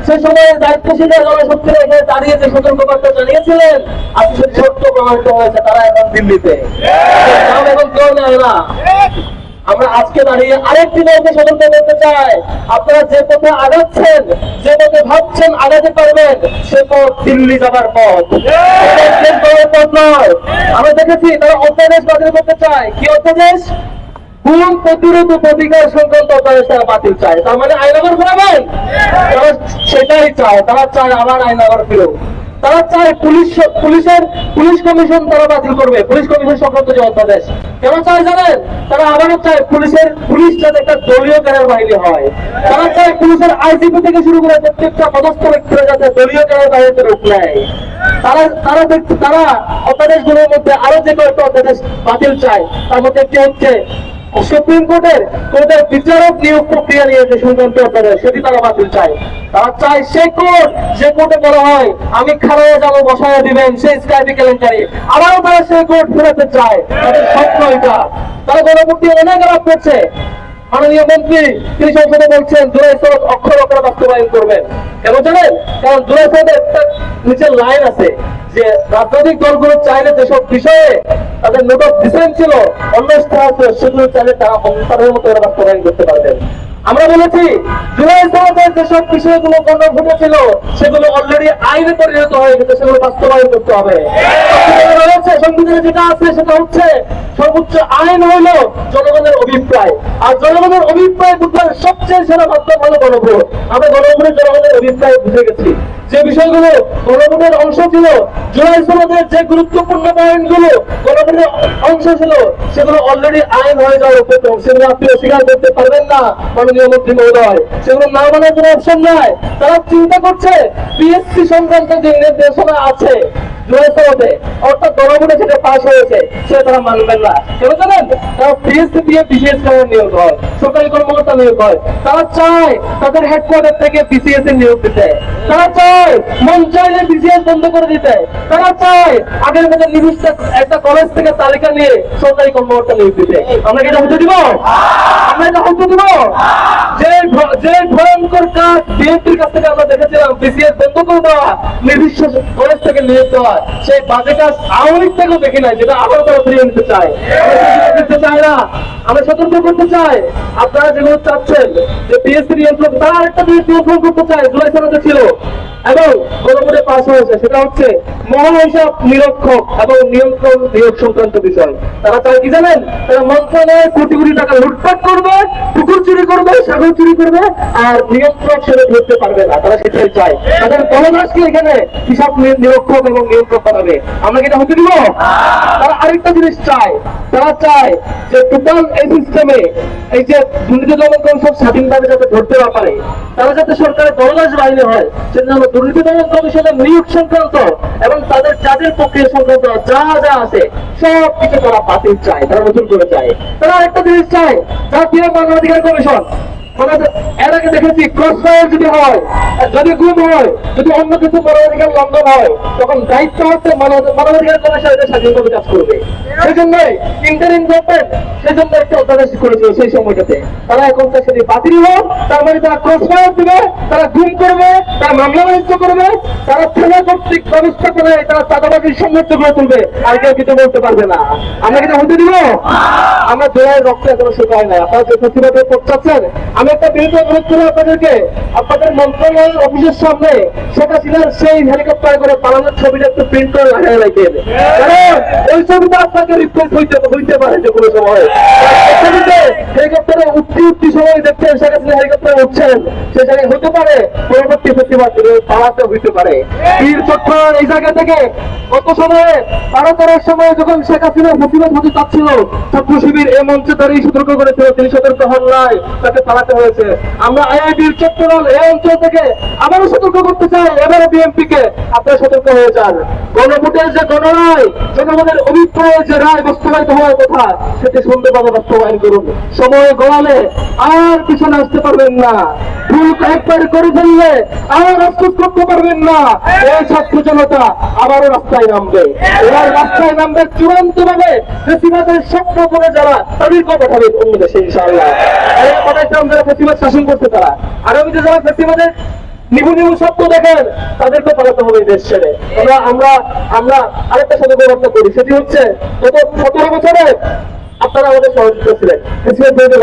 সে সময় দায়িত্বশীল জনশক্তিরা এখানে দাঁড়িয়ে যে সতর্কবার্তা জানিয়েছিলেন, আজকে সত্য প্রমাণিত হয়েছে, তারা এখন দিল্লিতে, এখন কেউ নেয় না। আমরা আজকে দাঁড়িয়ে আরেকটি লোককে সতর্ক করতে চাই, আপনারা যে পথে আগাচ্ছেন, যে পথে ভাবছেন আগাতে পারবেন, সে পথ দিল্লি যাবার পথ, পথ নয়। আমরা দেখেছি তারা অধ্যাদেশ বাতিল করতে চায়। কি অধ্যাদেশ? খুন প্রতিরোধ প্রতিকার সংক্রান্ত অধ্যাদেশ তারা বাতিল চায়। তার মানে আইনাগর ফেরাবেন, তারা সেটাই চায়। তারা চায় আবার আইনাগর ফেরো। তারা চায় পুলিশ কমিশন তারা বাতিল করবে, পুলিশ কমিশন সংক্রান্ত যে অধ্যাদেশ। কেন চায় জানেন? তারা আবারও চায় পুলিশ যাতে একটা দলীয় ক্যাডার বাহিনী হয়। তারা চায় পুলিশের আইজিপি থেকে শুরু করে প্রত্যেকটা পদস্থ ব্যক্তিরা যাতে দলীয় ক্যাডার বাহিনীতে রূপ নেয়। তারা অধ্যাদেশগুলোর মধ্যে আরো যে কয়েকটা অধ্যাদেশ বাতিল চায়, তার মধ্যে একটি হচ্ছে সুপ্রিম কোর্টের বিচারক নিয়োগ প্রক্রিয়া নিয়ে যে সংক্রান্ত অধ্যাদেশ, সেটি তারা বাতিল চায়। তারা চায় সে কোর্ট যে কোর্টে বলা হয় আমি খারাপ যাবো বসায় দিবেন সেই স্কাইপি কেলেঙ্কারি, আবারও তারা সেই কোর্ট ফেরাতে চায়। তাদের স্বপ্ন এটা। তারা গণমুক্তি অনেক আলাপ করছে। মাননীয় মন্ত্রী তিনি সংসদে বলছেন জুলাই সনদ অক্ষর অক্ষরে বাস্তবায়ন করবেন। কেন জানেন? কারণ জুলাই সনদে একটা নিচের লাইন আছে যে রাজনৈতিক দলগুলো চাইলে যেসব বিষয়ে তাদের নোট অফ ডিসেন্ট ছিল, অন্য স্থান সেগুলো চাইলে তারা তাদের মতো বাস্তবায়ন করতে পারবেন। আমরা বলেছি জুলাই সনদের যেসব বিষয়গুলো গণভোটে ছিল সেগুলো অলরেডি আইনে পরিণত হয়ে গেছে, সেগুলো বাস্তবায়ন করতে হবে। সংবিধানে যেটা আছে সেটা হচ্ছে সর্বোচ্চ আইন হইল জনগণের অভিপ্রায়, আর জনগণের অভিপ্রায় বুঝবার সবচেয়ে সেরা মাধ্যম হলো গণভোট। আমরা গণভোটের জনগণের অভিপ্রায় বুঝে গেছি। যে বিষয়গুলো গণভোটের অংশ ছিল, জুলাই সনদের যে গুরুত্বপূর্ণ পয়েন্টগুলো গণভোটের অংশ ছিল, সেগুলো অলরেডি আইন হয়ে যাওয়ার উপক্রম। সেগুলো আপনি অস্বীকার করতে পারবেন না মাননীয় মন্ত্রী মহোদয়, সেগুলো না মানার কোনো অপশন নাই। তারা চিন্তা করছে পিএসসি সংক্রান্ত যে নির্দেশনা আছে জুলাই সনদে, অর্থাৎ গণভোটে যেটা পাস হয়েছে সেটা তারা মানবেন না। কেন জানেন? তারা পিএসসি দিয়ে বিসিএস নিয়োগ হয়, সরকারি কর্মকর্তা নিয়োগ হয়। তারা চায় তাদের হেডকোয়ার্টার থেকে বিসিএস এর নিয়োগ দিতে। তারা চায় মন চাইলে বিসিএস বন্ধ করে দিতে। তারা চায় আগের মতো নির্দিষ্ট একটা কলেজ থেকে তালিকা নিয়ে সরকারি কর্মকর্তা নিয়োগ দিতে। আমরা কি এটা হতে দিব? আমরা এটা হতে দিব? যে ভয়ঙ্কর কাজ বিএনপির কাছ থেকে আমরা দেখেছিলাম, বিসিএস বন্ধ করে দেওয়া, নির্দিষ্ট কলেজ থেকে নিয়োগ দেওয়া, সেই বাজে কাজ আওয়ামী লীগ থেকেও দেখি নাই, যেটা আবার তারা ফিরিয়ে নিতে চায়। আমরা চাই না। আমরা সতর্ক করতে চাই, আপনারা যেগুলো চাচ্ছেন যে পিএসসি নিয়ন্ত্রণ, তারা আরেকটা জিনিস নিয়ন্ত্রণ করতে চায় জুলাই সনদে ছিল এবং গণভোটে পাস হয়েছে, সেটা হচ্ছে মহা হিসাব নিরীক্ষক এবং নিয়ন্ত্রণ নিয়োগ সংক্রান্ত বিষয়। তারা চায় কি জানেন? তারা মন্ত্রণালয়ে কোটি কোটি টাকা লুটপাট করবে, পুকুর চুরি করবে, সাগর চুরি করবে, আর নিয়ন্ত্রক সেটা ধরতে পারবে না। তারা সেটাই চায়। তাদের গণদাসকে এখানে হিসাব নিরীক্ষক এবং নিয়ন্ত্রক বানাবে। আমরা কি এটা হতে দিব? তারা আরেকটা জিনিস চায়, তারা চায় যে টোটাল এই সিস্টেমে এই যে দুর্নীতি দমন কমিশন স্বাধীনভাবে যাতে ধরতে না পারে, তারা যাতে সরকারের গণদাস বাহিনী হয়, সেজন্য দুর্নীতি দমন কমিশনের নিয়োগ সংক্রান্ত এবং তাদের কাজের প্রক্রিয়া সংক্রান্ত যা যা আছে সব কিছু তারা বাতিল চায়, তারা নতুন করে চায়। তারা আরেকটা জিনিস চায়, জাতীয় মানবাধিকার কমিশন। এর আগে দেখেছি ক্রস ফায়ার যদি হয়, যদি গুম হয়, যদি অন্য কিছু মানবাধিকার লঙ্ঘন হয়, তখন দায়িত্ব হচ্ছে মানবাধিকার কমিশন এটা স্বাধীনভাবে কাজ করবে। সেই জন্যই ইন্টারিম গভর্নমেন্ট সেজন্য একটা অধ্যাদেশ করেছিল সেই সময়টাতে। তারা এখন সেটি বাতিল হোক, তার মানে তারা ক্রস ফায়ার দিবে, তারা গুম করবে, তারা মামলা বাণিজ্য করবে, তারা থানা কর্তৃক ব্যবস্থা করে তারা চাঁদাবাজির সমৃদ্ধ করে তুলবে, আর কেউ কিছু বলতে পারবে না। আমরা কি হতে দিব? আমরা জয়ের রক্ত এখনো শুকায় না। আপনারা যে প্রতিবাদে করতেছেন, আমি একটা বিরুদ্ধে অনুরোধ করি আপনাদেরকে, আপনাদের মন্ত্রণালয়ের অফিসের সামনে শেখ হাসিনার সেই হেলিকপ্টার করে পালানোর ছবিটা একটু প্রিন্ট করে লাগাই রাখেন, কারণ ওই ছবিটা আপনাকে রিপ্লেস হইতে পারে যে কোনো সময়। ছবিতে হেলিকপ্টারে উঠতি সময় দেখছেন শেখ হাসিনা হেলিকপ্টারে উঠছেন, সে জায়গায় হতে পারে পরবর্তী প্রতিবাদ পালাতে হইতে পারে। বীর চট্টগ্রাম এই জায়গা থেকে গত সময়ে পাড়া করার সময় যখন শেখ হাসিনা প্রতিবাদ হতে চাচ্ছিল, ছাত্র শিবির এই মঞ্চে দাঁড়িয়ে সতর্ক করেছিল, তিনি সতর্ক হন নাই, তাকে পালাতে হয়েছে। আমরা বীর চট্টগ্রাম এই অঞ্চল থেকে আবারও সতর্ক করতে চাই, এবারে বিএনপি কে আপনারা সতর্ক হয়ে যান। গণভোটের যে গণরায়, জনগণের অভিপ্রায় যে রায় বাস্তবায়িত হওয়ার কথা, সেটি সুন্দরভাবে বাস্তবায়ন করুন। সময় গড়ালে আর পিছনে আসতে পারবেন না। ভুল একবার করে ফেললে আর আফসোস করতে পারবেন না। এই ছাত্র জনতা আবারও রাস্তায় নামবে। এবার রাস্তায় নামবে চূড়ান্ত ভাবে ফেসিবাদের স্বপ্ন করে যারা, তাদেরকে পাঠাবে অন্য দেশে ইনশাআল্লাহ। যারা প্রতিবাদ শাসন করছে তারা, আগামীতে যারা ফেসিবাদের নিবু নিবু শব্দ দেখেন, তাদেরকে পালাতে হবে এই দেশ ছেড়ে। আমরা আমরা আরেকটা সতর্কবার্তা করি, সেটি হচ্ছে গত 17 বছরে আপনারা আমাদের সহযোগিতা ছিলেন,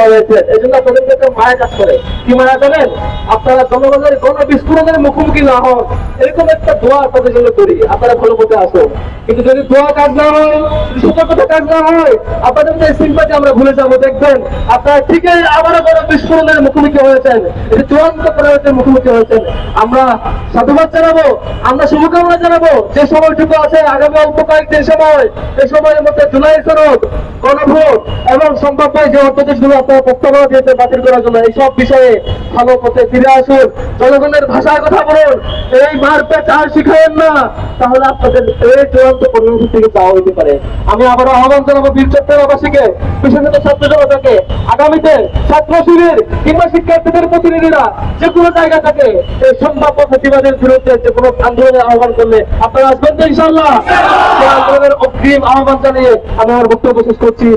লড়াইছিলেন, এই জন্য আপনাদেরকে একটা মায়া কাজ করে। কি মায়া জানেন? আপনারা জনগণের গণবিস্ফোরণের মুখোমুখি না হন, এরকম একটা দোয়া আপনাদের জন্য করি, আপনারা ভালো পথে আসুন। কিন্তু যদি দোয়া কাজ না হয়, সতর্কতা কাজ না হয়, আপনাদের যে সিম্পাতি আমরা ভুলে যাবো। দেখবেন আপনারা ঠিকই আবারও গণবিস্ফোরণের মুখোমুখি হয়েছেন, এটি চূড়ান্ত পরিণতির মুখোমুখি হয়েছেন। আমরা সাধুবাদ জানাবো, আমরা শুভকামনা জানাবো। যে সময়টুকু আছে আগামী অল্প কয়েকদিন সময়, এই সময়ের মধ্যে জুলাই সনদ, গণভোট এবং সম্ভাব্য যে অধ্যাদেশগুলো আপনারা প্রস্তাবনা দিয়েছে বাতিল করার জন্য, এইসব বিষয়ে ভালো পথে ফিরে আসুন, জনগণের ভাষায় কথা বলুন, এই মারপেট আর শিখায়েন না, তাহলে আপনাদের এই চূড়ান্ত পরিণতি থেকে চাওয়া হইতে পারে। আমি আবারও আহ্বান জানাবো বীর চট্টগ্রামবাসীকে, বিশেষত ছাত্র জনতাকে, আগামীতে ছাত্র শিবির কিংবা শিক্ষার্থীদের প্রতিনিধিরা যে কোনো জায়গা থেকে এই সম্ভাব্য প্রতিবাদের বিরুদ্ধে যে কোনো আন্দোলনের আহ্বান করলে আপনারা আসবেন তো ইনশাআল্লাহ। সেই আন্দোলনের অগ্রিম আহ্বান জানিয়ে আমি আমার বক্তব্য শেষ করছি।